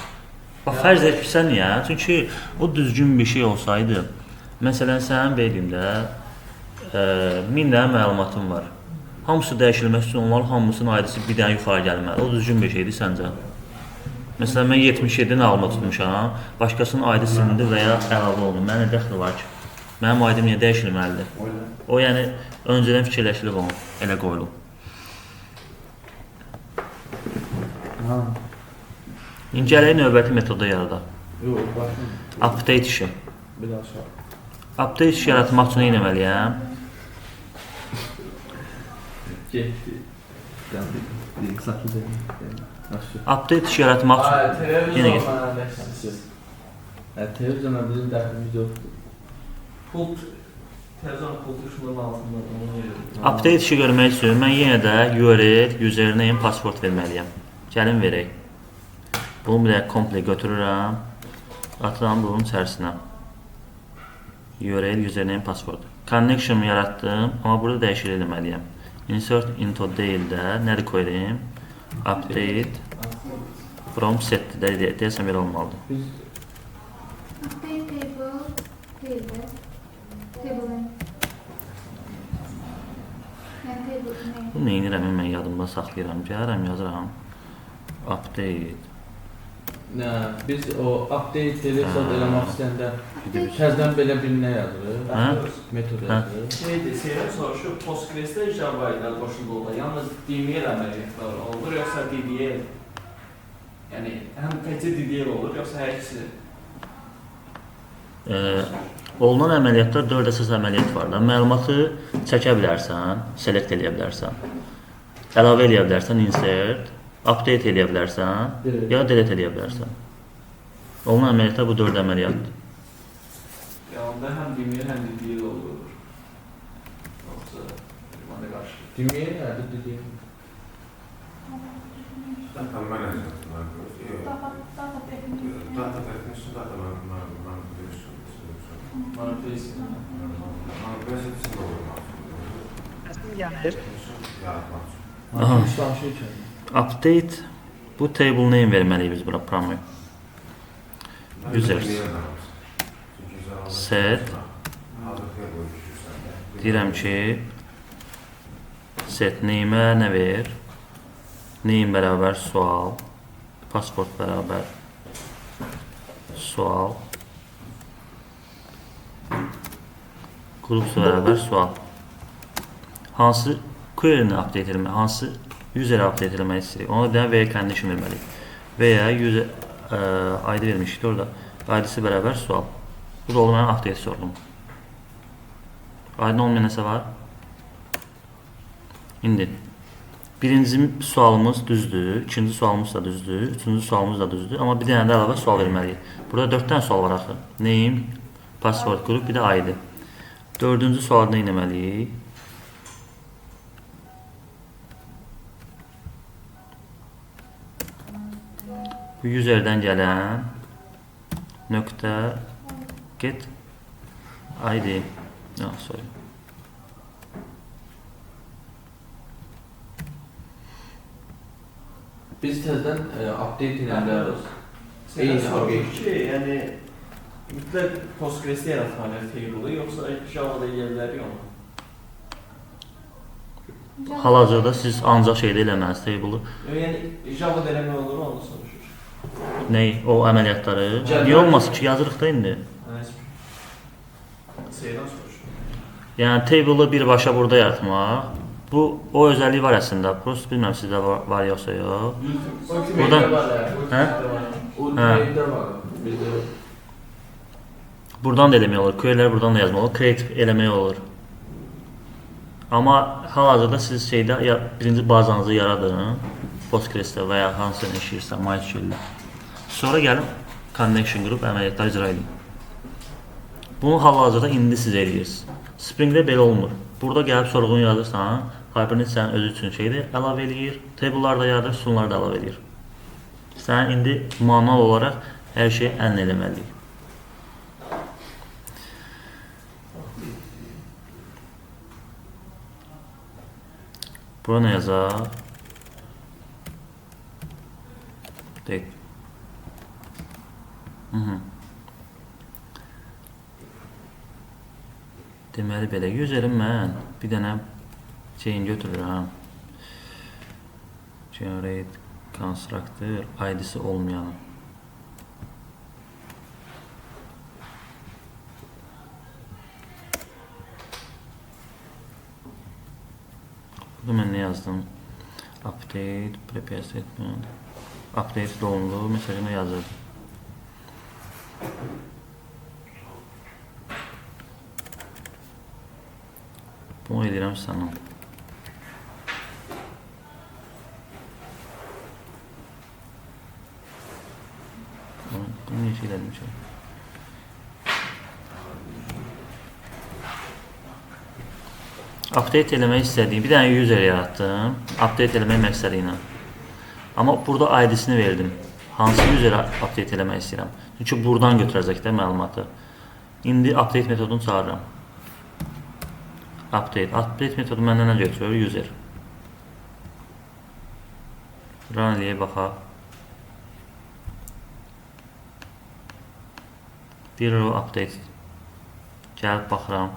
Bax, fərz edək ki, sən niyə? Çünki o düzgün bir şey olsaydı, məsələn, sənin beynində 1000 dənə məlumatın var. Hamısı dəyişilmək üçün onların hamısının aidisi bir dənə yuxarı gəlməli. O düzgün bir şeydir səncə? Məsələn, mən 77 məlumat tutmuşam, başqasının aidi silindi və ya əlavə olundu. Mənə nə dəxli var ki? Mənim aidim niyə dəyişilməlidir? O, yəni, öncədən fikirləşilib onu, elə qoyulub. İncələk növbəti metoda yaradaq. Yox, başım. Update işi. Bir aşağı. Update işi yaratmaq üçün nə etməliyəm? Getdi. Gəldi. Saxlı deyil. Yaxşı. Update işi yaratmaq üçün yenə get. Televizyona bizim dəxlimiz yoxdur. Pult, televizyon pult tuşunun altında onu verir. Update işi görmək üçün mən yenə də URL, username, password verməliyəm. Gəlin verək. Bunu bir də komple götürürəm. Atıram bunun içərisinə. URL, username, password. Connection yaratdım, amma burada dəyişiklik etməliyəm. Insert into deyil də, nədir koyayım? Update from set deyəsəm belə olmalıdır. Biz Update table değildi. Table name. Yani table name. Bunu neynirəm, mən yadımda saxlayıram. Gəlirəm, yazıram. Update. nə, biz o update telefon eləmək istəyəndə təzədən belə bir nə yazırıq? Hə? Metod Hə. yazırıq. Şeydir, Seyran soruşur, Postgres'də Java ilə qoşulu olur. Yalnız DML əməliyyatları olur, yoxsa DDL? Yəni, həm təkcə DDL olur, yoxsa hər ikisi? Olunan əməliyyatlar 4 əsas əməliyyat var da. Məlumatı çəkə bilərsən, select eləyə bilərsən. Əlavə eləyə bilərsən, insert, update eləyə bilərsən, ya delete eləyə bilərsən. Olunan əməliyyatlar bu 4 əməliyyatdır. Ya onda həm DML, həm DDL olur. Yoxsa, mənə qarşı. Deməyə nədir dediyim? Data management var. Data definition, data manipulation. Manipulation. Manipulation için olmak. Yaratmak için. Aha. Danışırkən. Update, bu table name verməliyik biz bura promo. Users. Set. Deyirəm ki, set name-ə nə ver? Name bərabər sual, password bərabər sual, qrup bərabər sual. Hansı query-ni update etmək, hansı user update etmək istəyirik? Ona bir dənə where condition verməliyik. Veya user ID vermişdik orada. ID-si bərabər sual. Bu da olmayan update sorulum. ID olmayan nəsə var? İndi birinci sualımız düzdür, ikinci sualımız da düzdür, üçüncü sualımız da düzdür. Amma bir dənə də əlavə sual verməliyik. Burada 4 dənə sual var axı. Name, password, group, bir də ID. Dördüncü sualda nə etməliyik? Bu userdən gələn nöqtə get ID. No, sorry. Biz təzədən update edəndə Seyran soruşur ki, yəni mütləq Postgres'də yaratmalıyıq table'ı, yoxsa Java'da eləyə bilərik onu? Hal-hazırda siz ancaq şeydə eləməlisiniz table-ı. Yəni Java'da eləmək olur, onu soruşur. Nəyi? O əməliyyatları. Niyə olmasın ki, yazırıq da indi. Seyran soruşur. Yəni table-ı birbaşa burada yaratmaq. Bu o özəlliyi var əslində. Prosta bilmirəm sizdə var yoxsa yox. Buradan hə? O Hə. neydə var? Bizdə Buradan da eləmək olur. Query'ləri buradan da yazmaq olur. Create eləmək olur. Amma hal-hazırda siz şeydə birinci bazanızı yaradın. Postgres'də və ya hansını işləyirsən, MySQL-də. Sonra gəlin connection qrup əməliyyatları icra edin. Bunu hal-hazırda indi siz eləyirsiniz. Spring-də belə olmur. Burada gəlib sorğunu yazırsan, Hibernate sənin özü üçün şeydir, əlavə eləyir. Table'lar da yaradır, sütunlar da əlavə eləyir. Sən indi manual olaraq hər şeyi əllə eləməliyik. Bura nə yazaq? Date. Deməli belə userim mən bir dənə şeyin götürürəm. Generate constructor ID'si olmayan. Burada mən nə yazdım? Update, prepare statement. Update dolundu, mesajını yazırdım. Bunu edirəm sana. Bunu necə elədim ki? Update eləmək istədiyim bir dənə user yaratdım. Update eləmək məqsədi ilə. Amma burada ID-sini verdim. Hansı userə update eləmək istəyirəm. Çünki buradan götürəcək də məlumatı. İndi update metodunu çağırıram. Update metodu məndən nə götürür? User. Run eləyək, baxaq. Bir row update. Gəlib baxıram.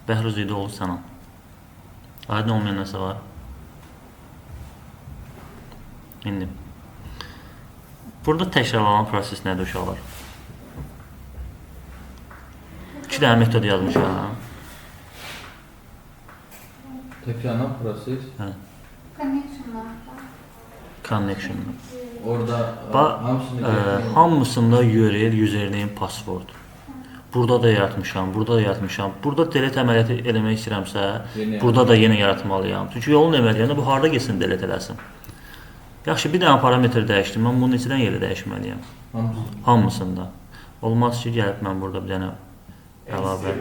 Bəhruz idi olur sana. Aydın olmayan nəsə var. İndi. Burada təkrarlanan proses nədir uşaqlar? 2 dənə metod yazmışam. Tekrarlanan proses. Connection. Orada hamısında URL, username, password. Burada da yaratmışam, burada da yaratmışam. Burada delete əməliyyatı eləmək istəyirəmsə, burada da yenə yaratmalıyam. Çünki yolun əməliyyatında bu harda geçsin delete eləsin. Yaxşı, bir dənə parametr dəyişdim. Mən bunu neçədən yerə dəyişməliyəm? Hamısında. Olmaz ki, gəlib mən burada bir dənə əlavə.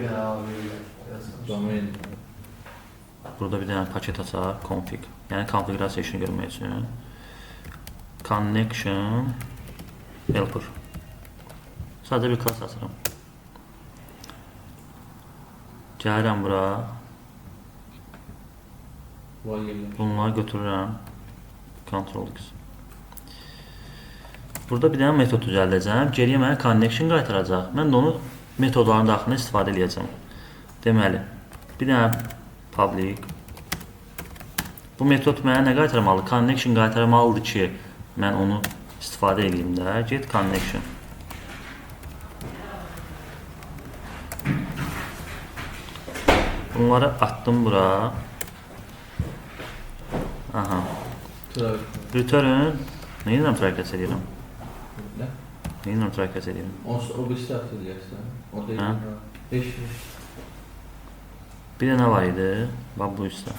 Burada bir dənə paket açaq, config. Yəni konfigurasiya işini görmək üçün. Connection helper. Sadəcə bir klass açıram. Gəlirəm bura. Bunları götürürəm. Ctrl X. Burada bir dənə metod düzəldəcəm. Geriyə mənə connection qaytaracaq. Mən də onu metodların daxilində istifadə edəcəm. Deməli, bir dənə public. Bu metod mənə nə qaytarmalı? Connection qaytarmalıdır ki, mən onu istifadə edeyim də. Get connection. Bunları attım bura. Aha. Return. Neyi ilə try-catch edirəm? Neyi ilə try-catch edirəm? O bir start edəcəksən. O da heç. Bir də nə var idi? Bax bu üstə.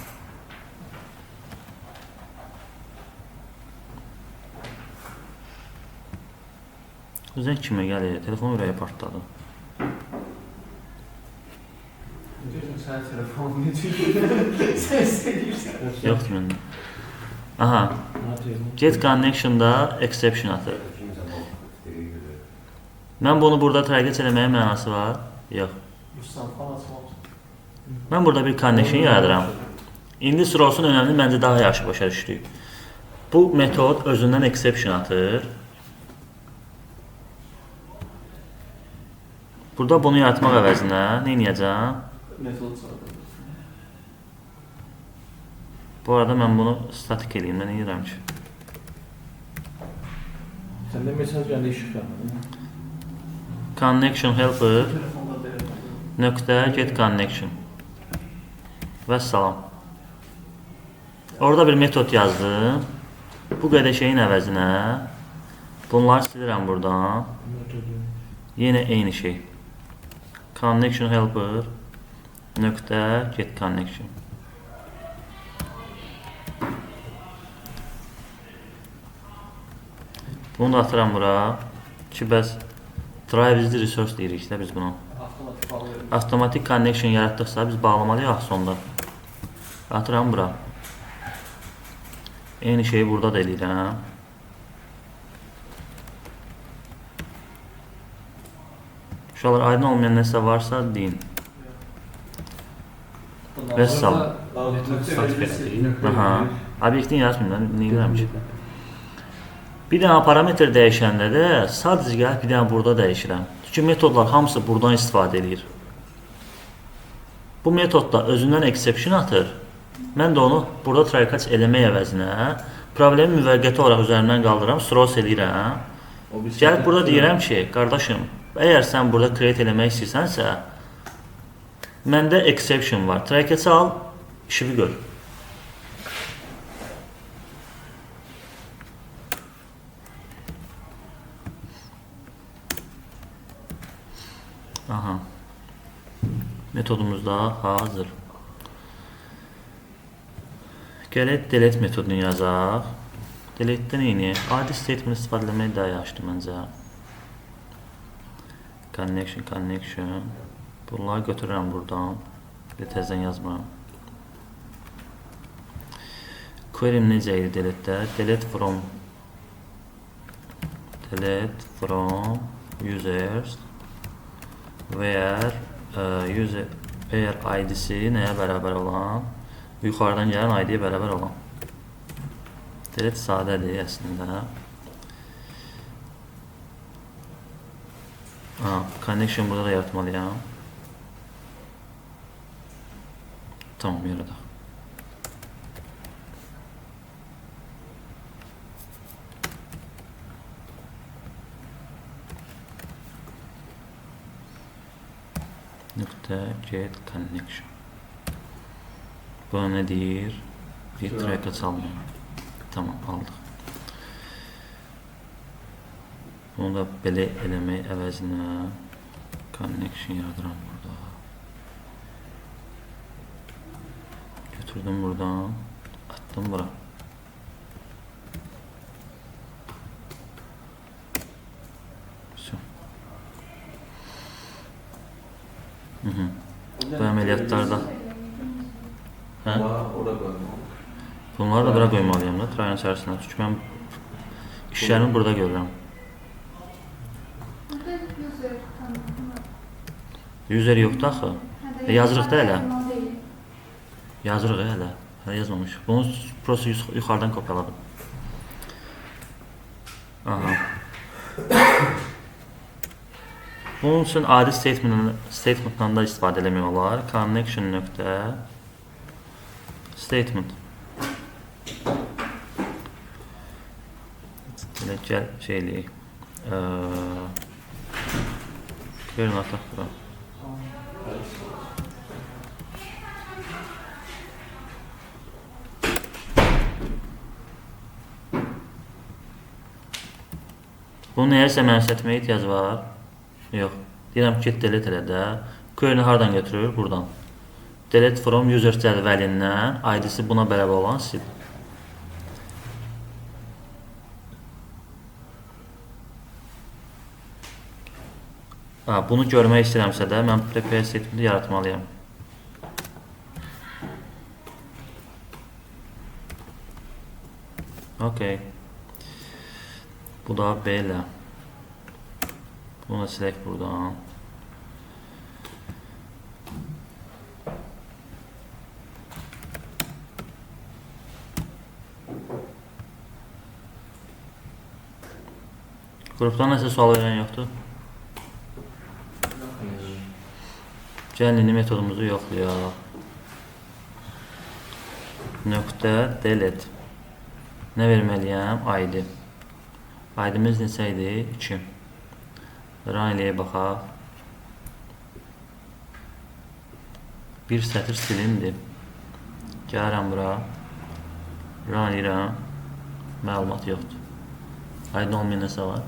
Zəng kimə gəlir? Telefon ürəyə partladı. Sən telefonunu necə sən istəyirsən? Yoxdur məndə. Aha. Get connection'da exception atır. Mən bunu burada try-catch eləməyə mənası var? Yox. Mən burada bir connection yaradıram. İndi sırasının önəmini məncə daha yaxşı başa düşdük. Bu metod özündən exception atır. Burada bunu yaratmaq əvəzinə nə edəcəm? Bu arada mən bunu statik eləyim, mən edirəm ki. Səndə mesaj gəldi işıq yanır. Connection helper nöqtə get connection və salam. Orada bir metod yazdım. Bu qədər şeyin əvəzinə bunları silirəm buradan. Yenə eyni şey. Connection helper nöqtə get connection. Bunu da atıram bura ki, bəs drive is the resource deyirik də biz buna. avtomatik connection yaratdıqsa biz bağlamalıyıq sonda. Atıram bura. Eyni şeyi burada da eləyirəm. Uşaqlar aydın olmayan nəsə varsa deyin. Vəssalam. Statik elədik. Aha. Obyektin yaratmıyorum. Ne görəmiş? Bir dənə parametr dəyişəndə də sadəcə gəlib bir dənə burada dəyişirəm. Çünki metodlar hamısı buradan istifadə edir. Bu metodda özündən exception atır. Mən də onu burada try catch eləmək əvəzinə problemi müvəqqəti olaraq üzərindən qaldırıram, throws eləyirəm. Gəlib burada deyirəm ki, qardaşım, əgər sən burada create eləmək istəyirsənsə, məndə exception var. Try catch al, işimi gör. Aha. Metodumuz da hazır. Gələk delete metodunu yazaq. Delete'də neyini? Adi statement istifadə etmək daha yaxşıdır məncə. Connection. Bunları götürürəm buradan. Bir təzdən yazmıram. Query'm necə idi delete'də? Delete from users where id'si nəyə bərabər olan? Yuxarıdan gələn ID-yə bərabər olan. Delete sadədir əslində. Connection burada da yaratmalıyam. Tamam, yaradaq. Nöqtə get connection. Bu nə deyir? Bir track'a çalmıyor. Tamam, aldıq. Bunu da belə eləmək əvəzinə connection yaradıram burada. Götürdüm buradan, attım bura. Bu əməliyyatlarda bunları da bura qoymalıyam da, try'ın içərisində. Çünki mən işlərimi burada görürəm. User yoxdur axı. Yazırıq da hələ. Yazırıq hələ. Hələ yazmamış. Bunu prosto yuxarıdan kopyaladım. Aha. Bunun üçün adi statementdan da istifadə eləmək olar. Connection nöqtə statement. Gəl şey eləyək. Görün ataq bura. Bunu nəyəsə mənimsətməyə ehtiyac var. Yox. Deyirəm ki, delete elə də. Query-ni hardan götürür? Buradan. Delete from user cədvəlindən ID-si buna bərabər olan sil. Bunu görmək istəyirəmsə də mən prepare statement'i yaratmalıyam. Okay. Bu da belə. Bunu silək buradan. Qrupdan nəsə sual verən yoxdur? Gəlin yeni metodumuzu yoxlayaq. Nöqtə delete. Nə verməliyəm? ID. ID-miz neçə idi? 2. Run eləyə baxaq. Bir sətir silindi. Gəlirəm bura. Run eləyirəm. Məlumat yoxdur. Aydın olmayan nəsə var?